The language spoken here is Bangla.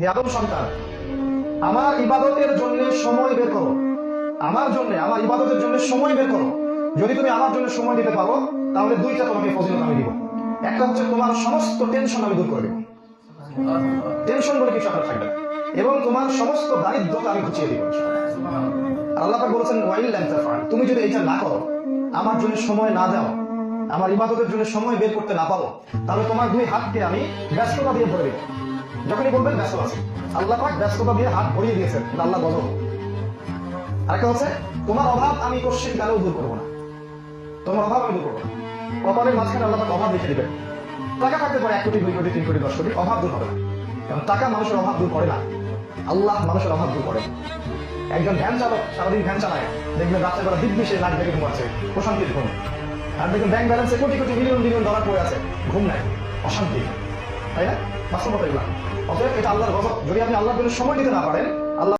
হে আদম সন্তান, আমার ইবাদতের জন্য সময় বের করো। আমার ইবাদতের জন্য সময় বের করো। যদি তুমি আমার জন্য সময় দিতে পারো, তাহলে দুইটা তোমাকে ফজিলত আমি দিব। একটা হচ্ছে তোমার সমস্ত টেনশন আমি দূর করে দেব, টেনশন বলে কিছু আপনার থাকবে না, এবং তোমার সমস্ত দারিদ্রতা আমি ঘুচিয়ে দিব। আল্লাহ পাক বলেছেন ওয়াইল লাম তাফআল, তুমি যদি এটা না করো, আমার জন্য সময় না দাও, আমার ইবাদতের জন্য সময় বের করতে না পারো, তাহলে তোমার দুই হাতকে আমি ব্যস্ততা দিয়ে ভরে দেব। যখনই বলবেন ব্যস্ত আছে, আল্লাহ পাক ব্যস্ততা দিয়ে হাত ভরিয়ে দিয়েছেন, আল্লাহ গজব। আরেকটা হচ্ছে তোমার অভাব আমি কোশ্চিন কালেও দূর করবো না, তোমার অভাব আমি দূর করবো না। কপালের মাঝখানে আল্লাহ পাক অভাব রেখে দিবেন। টাকা থাকতে পারে 1 কোটি 2 কোটি 3 কোটি 10 কোটি, অভাব দূর হবে না। কারণ টাকা মানুষের অভাব দূর করে না, আল্লাহ মানুষের অভাব দূর করে। একজন ভ্যান চালক সারাদিন ভ্যান চালায়, দেখবেন রাত্রে বেলা দিব্যি লাখ থেকে ঘুমাচ্ছে, প্রশান্তির ঘুম। আর দেখবেন ব্যাংক ব্যালেন্সে crore crore million million dollar পড়ে আছে, ঘুম নাই, অশান্তি। তাই না? বাস্তবতা এগুলা। অতএব এটা আল্লাহর গজব। যদি আপনি আল্লাহর জন্য সময় দিতে না পারেন, আল্লাহ